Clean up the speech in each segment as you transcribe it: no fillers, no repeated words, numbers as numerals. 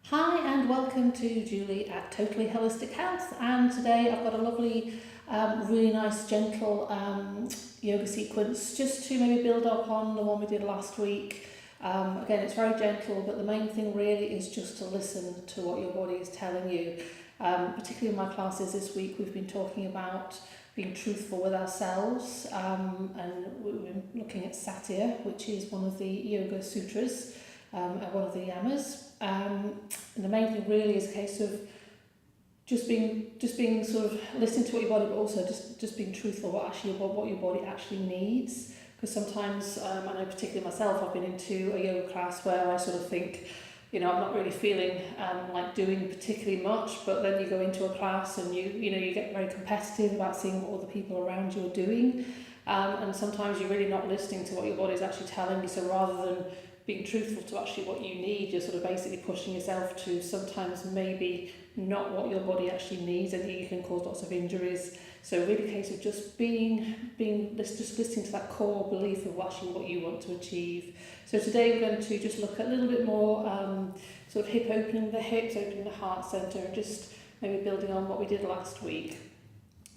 Hi and welcome to Julie at Totally Holistic Health, and today I've got a lovely, really nice gentle yoga sequence just to maybe build up on the one we did last week. Again, it's very gentle, but the main thing really is just to listen to what your body is telling you. Particularly in my classes this week, we've been talking about being truthful with ourselves, and we've been looking at Satya, which is one of the Yoga Sutras, one of the yamas. And the main thing really is a case of just being sort of listening to what your body, but also just being truthful what your body actually needs. Because sometimes I know, particularly myself, I've been into a yoga class where I sort of think, I'm not really feeling like doing particularly much, but then you go into a class and you get very competitive about seeing what other people around you are doing, and sometimes you're really not listening to what your body's actually telling you. So rather than being truthful to actually what you need, you're sort of basically pushing yourself to sometimes maybe not what your body actually needs, and you can cause lots of injuries. So really a case of just just listening to that core belief of actually what you want to achieve. So today we're going to just look at a little bit more sort of opening the hips, opening the heart centre, and just maybe building on what we did last week.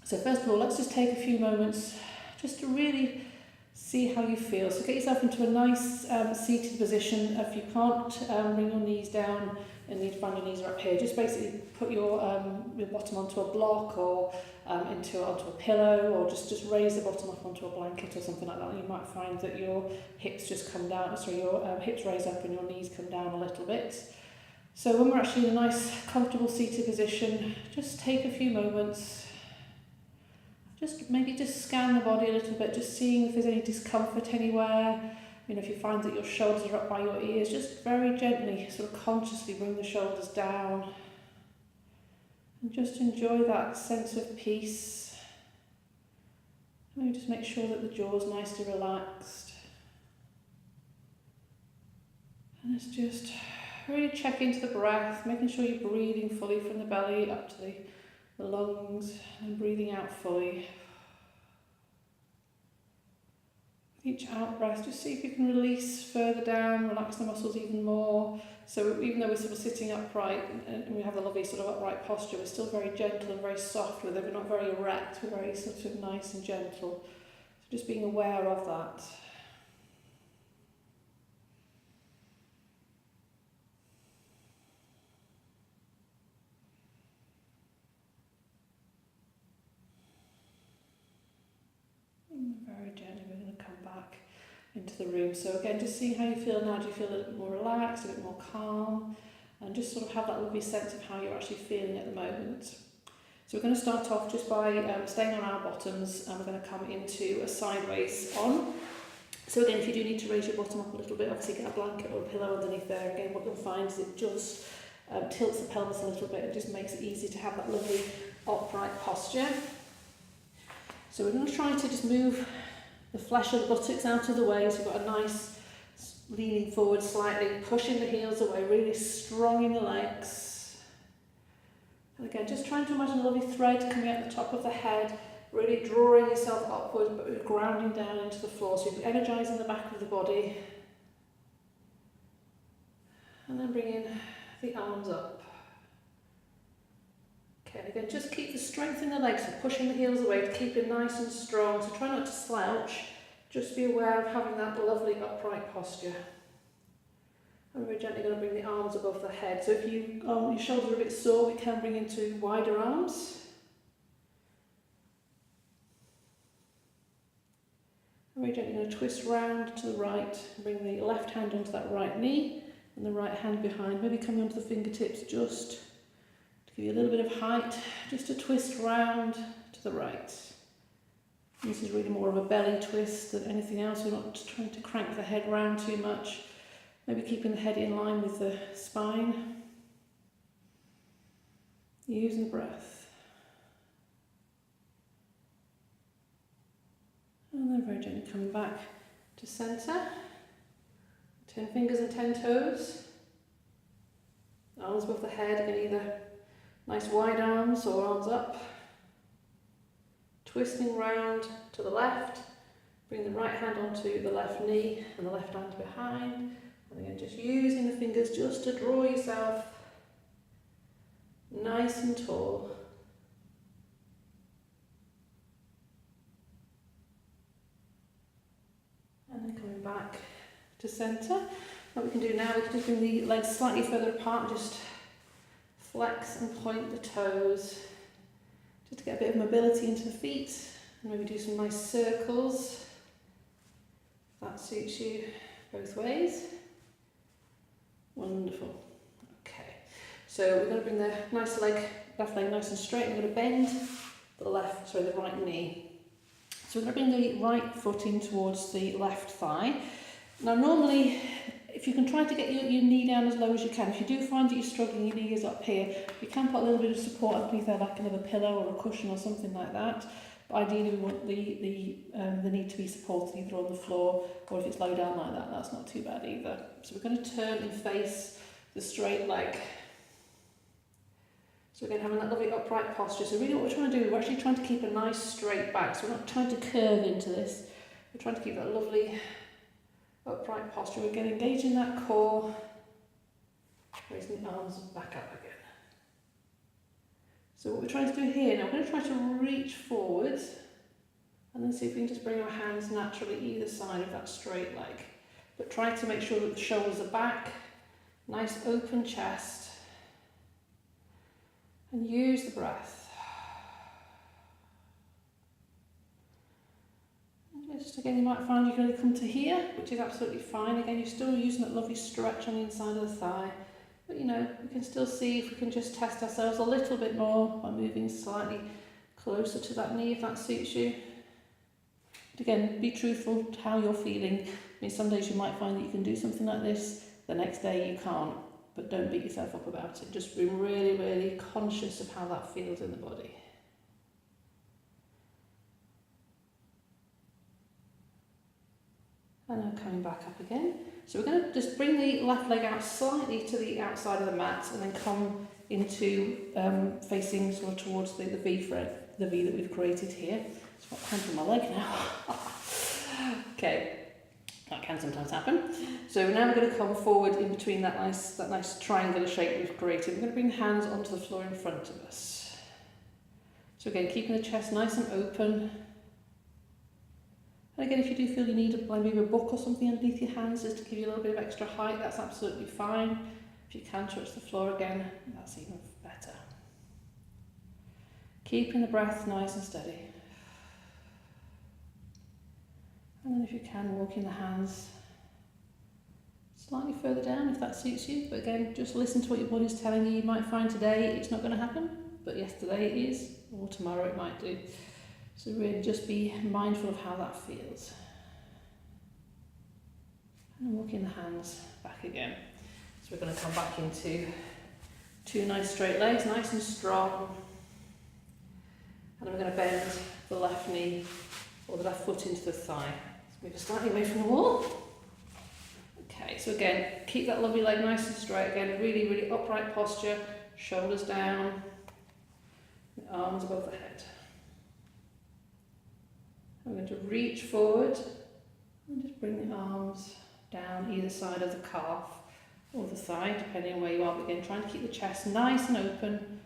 So first of all, let's just take a few moments just to really see how you feel. So get yourself into a nice seated position. If you can't bring your knees down and need to find your knees are up here, just basically put your bottom onto a block or onto a pillow, or just raise the bottom up onto a blanket or something like that. And you might find that your hips just come down, your hips raise up and your knees come down a little bit. So when we're actually in a nice comfortable seated position, just take a few moments. Just scan the body a little bit, just seeing if there's any discomfort anywhere. If you find that your shoulders are up by your ears, just very gently, sort of consciously bring the shoulders down. And just enjoy that sense of peace. Maybe just make sure that the jaw's nicely relaxed. And let's just really check into the breath, making sure you're breathing fully from the belly up to the lungs, and breathing out fully. Each out breath, just see if you can release further down, relax the muscles even more. So even though we're sort of sitting upright and we have the lovely sort of upright posture, we're still very gentle and very soft with it. We're not very erect, we're very sort of nice and gentle. So just being aware of that. Very gently, we're going to come back into the room. So again, just seeing how you feel now. Do you feel a little bit more relaxed, a bit more calm? And just sort of have that lovely sense of how you're actually feeling at the moment. So we're going to start off just by staying on our bottoms, and we're going to come into a sideways on. So again, if you do need to raise your bottom up a little bit, obviously get a blanket or a pillow underneath there. Again, what you'll find is it just tilts the pelvis a little bit and just makes it easy to have that lovely upright posture. So we're going to try to just move the flesh of the buttocks out of the way, so we've got a nice leaning forward slightly, pushing the heels away, really strong in the legs. And again, just trying to imagine a lovely thread coming out the top of the head, really drawing yourself upward, but grounding down into the floor. So you're energizing the back of the body. And then bringing the arms up. Okay, and again, just keep the strength in the legs, so pushing the heels away to keep it nice and strong. So try not to slouch, just be aware of having that lovely upright posture. And we're gently going to bring the arms above the head. So if your shoulders are a bit sore, we can bring into wider arms. And we're gently going to twist round to the right, bring the left hand onto that right knee and the right hand behind, maybe coming onto the fingertips just give you a little bit of height, just to twist round to the right. This is really more of a belly twist than anything else. We're not trying to crank the head round too much. Maybe keeping the head in line with the spine. Using the breath. And then very gently coming back to centre. 10 fingers and 10 toes. Arms above the head, again, either nice wide arms or arms up. Twisting round to the left. Bring the right hand onto the left knee and the left hand behind. And again, just using the fingers just to draw yourself nice and tall. And then coming back to centre. What we can do now, we can just bring the legs slightly further apart and just flex and point the toes just to get a bit of mobility into the feet, and maybe do some nice circles. That suits you both ways. Wonderful. Okay, so we're going to bring the left leg nice and straight. We're going to bend the right knee. So we're going to bring the right foot in towards the left thigh. Now normally, if you can try to get your knee down as low as you can, if you do find that you're struggling, your knee is up here, you can put a little bit of support underneath there, like another pillow or a cushion or something like that. But ideally we want the knee to be supported either on the floor, or if it's low down like that, that's not too bad either. So we're going to turn and face the straight leg. So again, having that lovely upright posture. So really what we're trying to do, we're actually trying to keep a nice straight back. So we're not trying to curve into this. We're trying to keep that lovely upright posture. Again, engaging that core, raising the arms back up again. So what we're trying to do here, now we're going to try to reach forwards and then see if we can just bring our hands naturally either side of that straight leg. But try to make sure that the shoulders are back, nice open chest. And use the breath. And just again, you might find you're going to come to here, which is absolutely fine. Again, you're still using that lovely stretch on the inside of the thigh. But you know, we can still see if we can just test ourselves a little bit more by moving slightly closer to that knee if that suits you. But again, be truthful to how you're feeling. I mean, some days you might find that you can do something like this, the next day you can't. But don't beat yourself up about it. Just be really, really conscious of how that feels in the body. And now coming back up again. So we're going to just bring the left leg out slightly to the outside of the mat and then come into facing sort of towards the V the V that we've created here. It's got hands on my leg now. Okay. That can sometimes happen. So now we're going to come forward in between that nice triangular shape we've created. We're going to bring the hands onto the floor in front of us. So again, keeping the chest nice and open. And again, if you do feel you need maybe a book or something underneath your hands just to give you a little bit of extra height, that's absolutely fine. If you can touch the floor again, that's even better. Keeping the breath nice and steady. And then if you can, walking the hands slightly further down if that suits you. But again, just listen to what your body's telling you. You might find today it's not going to happen, but yesterday it is, or tomorrow it might do. So really just be mindful of how that feels. And then walking the hands back again. So we're going to come back into two nice straight legs, nice and strong. And then we're going to bend the left knee or the left foot into the thigh. Move slightly away from the wall. Okay, so again, keep that lovely leg nice and straight. Again, really, really upright posture, shoulders down, arms above the head. I'm going to reach forward and just bring the arms down either side of the calf or the thigh, depending on where you are. But again, trying to keep the chest nice and open.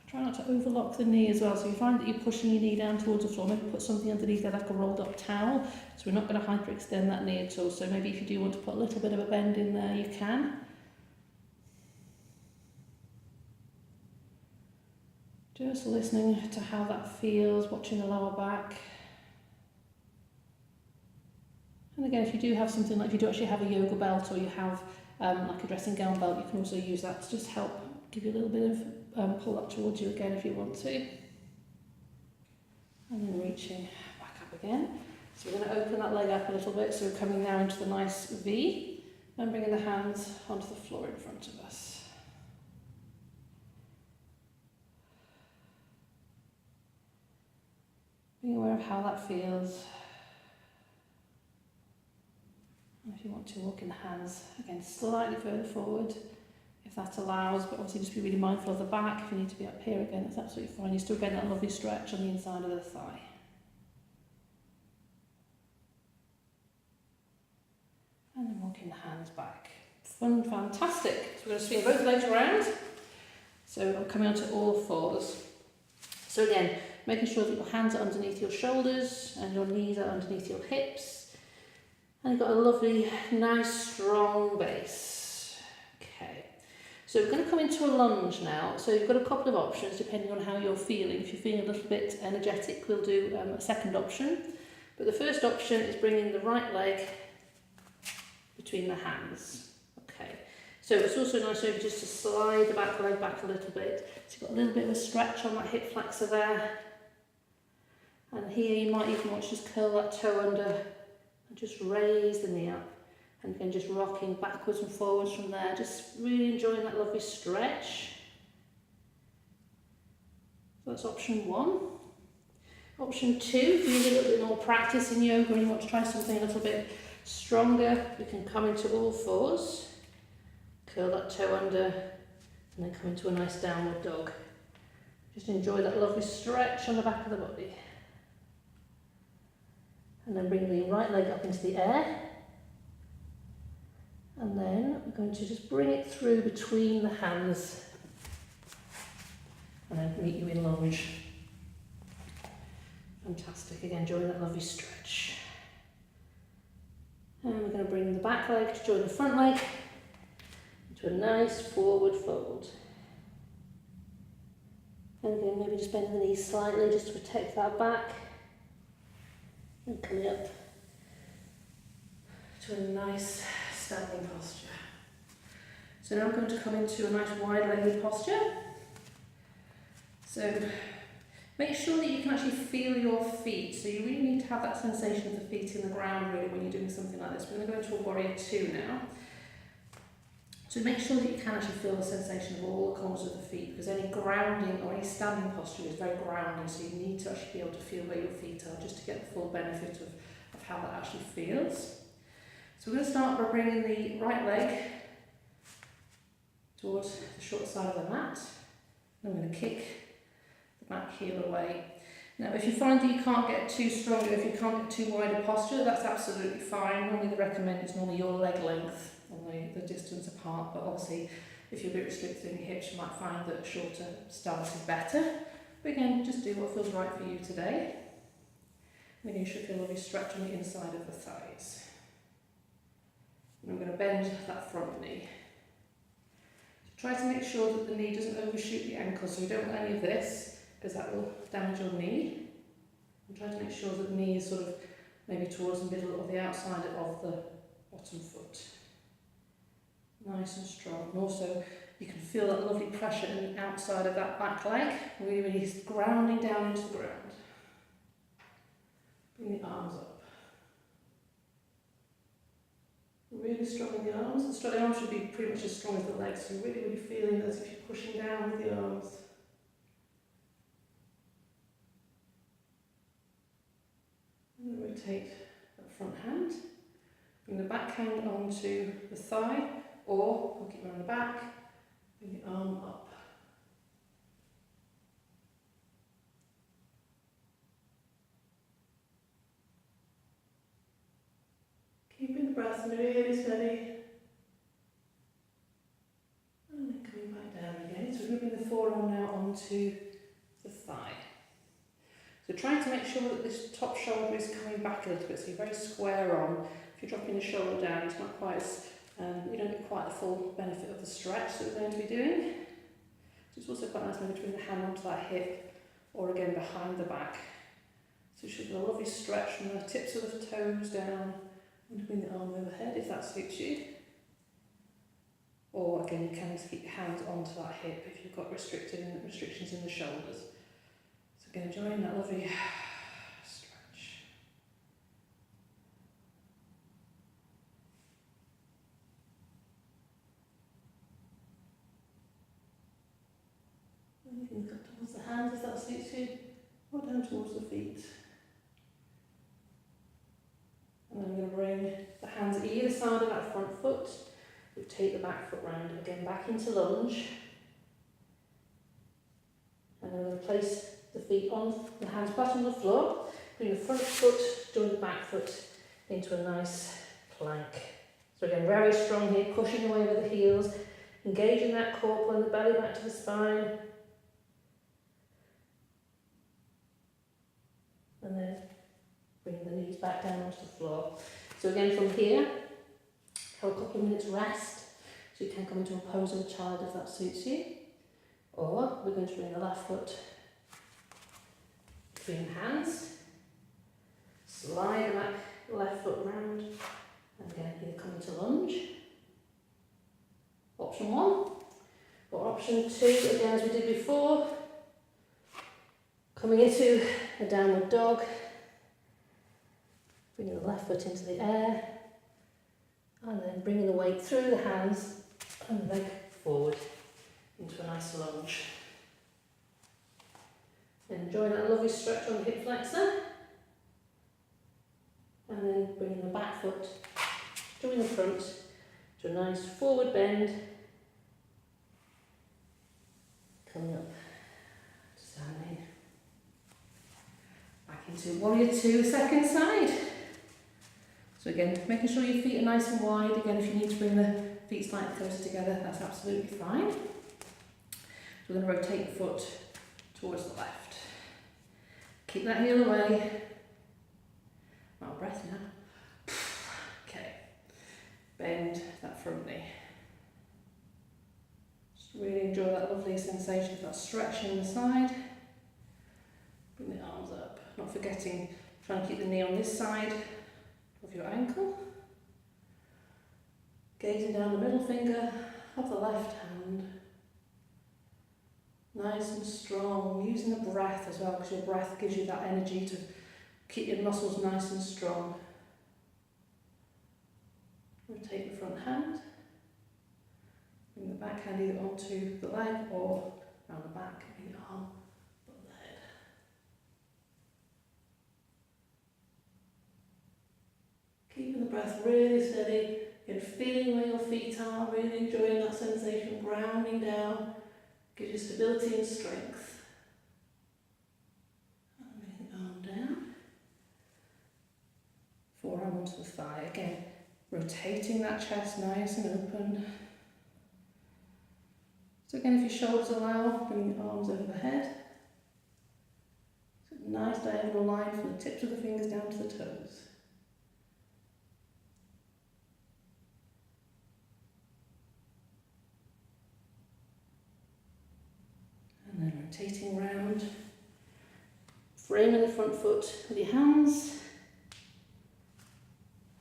Try not to overlock the knee as well. So you find that you're pushing your knee down towards the floor, maybe put something underneath there like a rolled up towel. So we're not going to hyperextend that knee at all. So maybe if you do want to put a little bit of a bend in there, you can. Just listening to how that feels, watching the lower back. And again, if you do have something like, if you do actually have a yoga belt or you have like a dressing gown belt, you can also use that to just help give you a little bit of pull that towards you again if you want to. And then reaching back up again. So we're going to open that leg up a little bit. So we're coming now into the nice V and bringing the hands onto the floor in front of us. Being aware of how that feels. And if you want to, walk in the hands again slightly further forward, if that allows, but obviously just be really mindful of the back. If you need to be up here again, that's absolutely fine. You're still getting that lovely stretch on the inside of the thigh. And then walking the hands back Fantastic. So we're going to swing both legs around. So I'm coming onto all fours. So again, making sure that your hands are underneath your shoulders and your knees are underneath your hips. And you've got a lovely, nice, strong base. Okay. So we're going to come into a lunge now. So you've got a couple of options depending on how you're feeling. If you're feeling a little bit energetic, we'll do a second option. But the first option is bringing the right leg between the hands. Okay, so it's also nice maybe just to slide the back leg back a little bit. So you've got a little bit of a stretch on that hip flexor there. And here you might even want to just curl that toe under and just raise the knee up. And again, just rocking backwards and forwards from there. Just really enjoying that lovely stretch. So that's option one. Option two, if you need a little bit more practice in yoga and you want to try something a little bit stronger, you can come into all fours, curl that toe under, and then come into a nice downward dog. Just enjoy that lovely stretch on the back of the body. And then bring the right leg up into the air. And then we're going to just bring it through between the hands. And then meet you in lunge. Fantastic, again, enjoying that lovely stretch. And we're going to bring the back leg to join the front leg into a nice forward fold. And again, maybe just bend the knees slightly just to protect that back. And coming up to a nice standing posture. So now I'm going to come into a nice wide-legged posture. So make sure that you can actually feel your feet. So you really need to have that sensation of the feet in the ground really when you're doing something like this. We're going to go into a warrior two now. So make sure that you can actually feel the sensation of all the corners of the feet, because any grounding or any standing posture is very grounding, so you need to actually be able to feel where your feet are just to get the full benefit of how that actually feels. So we're going to start by bringing the right leg towards the short side of the mat. And I'm going to kick the back heel away. Now if you find that you can't get too strong, if you can't get too wide a posture, that's absolutely fine. Normally the recommend is normally your leg length or the distance apart, but obviously if you're a bit restricted in your hips you might find that a shorter stance is better. But again, just do what feels right for you today. And then you should feel a lovely stretch on the inside of the thighs. And I'm going to bend that front knee. Try to make sure that the knee doesn't overshoot the ankle, so we don't want any of this because that will damage your knee. And try to make sure that the knee is sort of maybe towards the middle or the outside of the bottom foot. Nice and strong. And also you can feel that lovely pressure in the outside of that back leg, really, really grounding down into the ground. Bring the arms up. Really strong in the arms. The arms should be pretty much as strong as the legs, so you're really, really feeling as if you're pushing down with the arms. And then rotate that front hand. Bring the back hand onto the thigh, or hook it around the back. Bring the arm up. Keeping the breath really steady. And then coming back down again. So we're going to bring the forearm now onto the thigh. So trying to make sure that this top shoulder is coming back a little bit, so you're very square on. If you're dropping the shoulder down, it's not quite as, you don't get quite the full benefit of the stretch that we're going to be doing. So it's also quite nice maybe to bring the hand onto that hip, or again behind the back. So you should get a lovely stretch from the tips of the toes down, and bring the arm overhead if that suits you. Or again, you can just keep your hands onto that hip if you've got restrictions in the shoulders. So again, enjoying that lovely stretch. And you can look towards the hands if that suits you, or down towards the feet. And then I'm going to bring the hands either side of that front foot. Rotate the back foot round, again back into lunge. And then I'm going to place the feet on the hands flat on the floor. Bring the front foot, join the back foot into a nice plank. So again, very strong here, pushing away with the heels, engaging that core, pulling the belly back to the spine. And then bringing the knees back down onto the floor. So again, from here, have a couple of minutes rest. So you can come into a pose of a child if that suits you. Or we're going to bring the left foot between hands, slide back the left foot round, and again either come into lunge, option 1, or option 2, again as we did before, coming into a downward dog, bringing the left foot into the air, and then bringing the weight through the hands and the leg forward into a nice lunge. Enjoying that lovely stretch on the hip flexor. And then bringing the back foot join the front to a nice forward bend. Coming up, standing. Back into warrior 2, second side. So again, making sure your feet are nice and wide. Again, if you need to bring the feet slightly closer together, that's absolutely fine. So we're going to rotate the foot towards the left. Keep that heel away. Out of breath now. Okay. Bend that front knee. Just really enjoy that lovely sensation of that stretch in the side. Bring the arms up. Not forgetting, trying to keep the knee on this side of your ankle. Gazing down the middle finger of the left hand. Nice and strong, using the breath as well, because your breath gives you that energy to keep your muscles nice and strong. Rotate the front hand. Bring the back hand either onto the leg or around the back of the arm above the head. Keeping the breath really steady, and feeling where your feet are, really enjoying that sensation, grounding down. Gives you stability and strength. And bring the arm down. Forearm onto the thigh. Again, rotating that chest nice and open. So again, if your shoulders allow, bring your arms over the head. So nice diagonal line from the tips of the fingers down to the toes. And then rotating round, framing the front foot with your hands,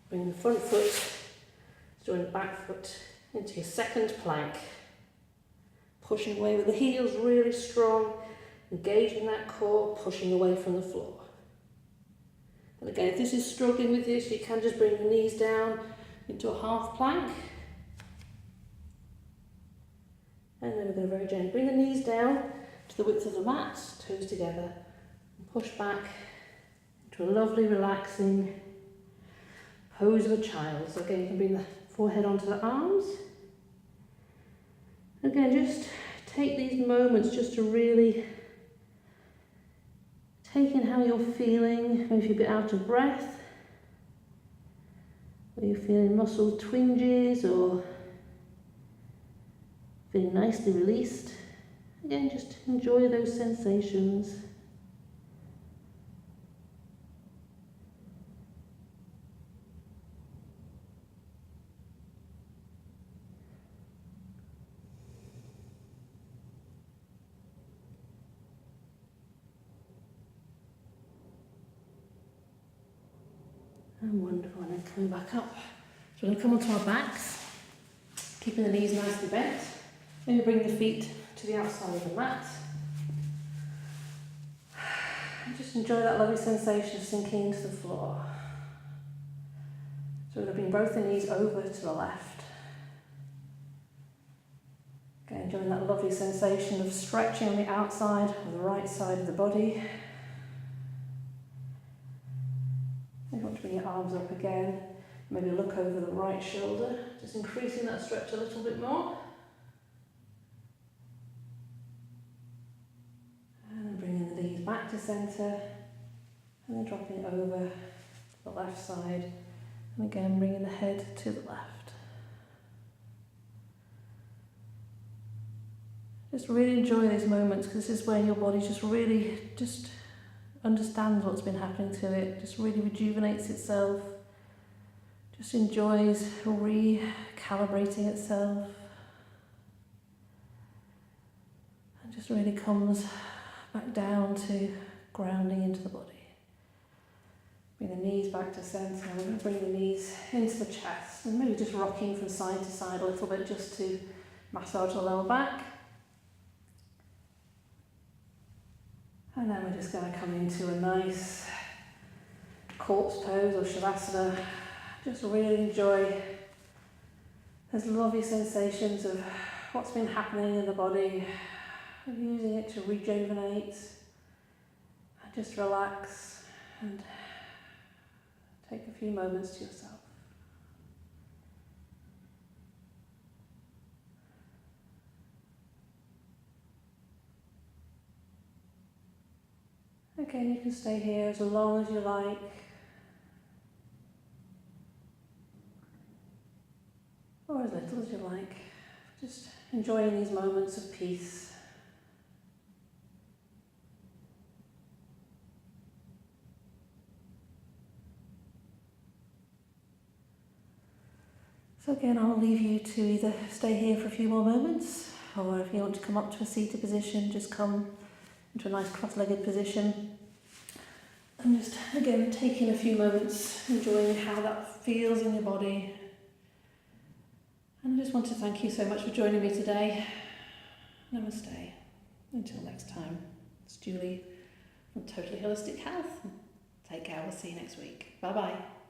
bring the front foot, join the back foot into your second plank, pushing away with the heels really strong, engaging that core, pushing away from the floor. And again, if this is struggling with you, so you can just bring the knees down into a half plank. And then we're going to very gently bring the knees down to the width of the mat, toes together, and push back into a lovely relaxing pose of a child. So again, you can bring the forehead onto the arms. Again, just take these moments just to really take in how you're feeling, maybe if you're a bit out of breath, or you're feeling muscle twinges or feeling nicely released. Again, just enjoy those sensations. And wonderful, and then coming back up. So we're going to come onto our backs, keeping the knees nicely bent. Maybe bring the feet to the outside of the mat. And just enjoy that lovely sensation of sinking into the floor. So we're going to bring both the knees over to the left. Okay, enjoying that lovely sensation of stretching on the outside of the right side of the body. You want to bring your arms up again. Maybe look over the right shoulder, just increasing that stretch a little bit more. And then bringing the knees back to centre, and then dropping it over to the left side. And again, bringing the head to the left. Just really enjoy these moments, because this is where your body just really understands what's been happening to it, just really rejuvenates itself, just enjoys recalibrating itself, and just really comes back down to grounding into the body. Bring the knees back to centre. We're going to bring the knees into the chest and maybe just rocking from side to side a little bit just to massage the lower back. And then we're just going to come into a nice corpse pose or shavasana. Just really enjoy those lovely sensations of what's been happening in the body, and using it to rejuvenate and just relax and take a few moments to yourself. Okay, you can stay here as long as you like. Or as little as you like. Just enjoying these moments of peace. So again, I'll leave you to either stay here for a few more moments, or if you want to come up to a seated position, just come into a nice cross-legged position. And just, again, taking a few moments, enjoying how that feels in your body. And I just want to thank you so much for joining me today. Namaste. Until next time, it's Julie from Totally Holistic Health. Take care, we'll see you next week. Bye-bye.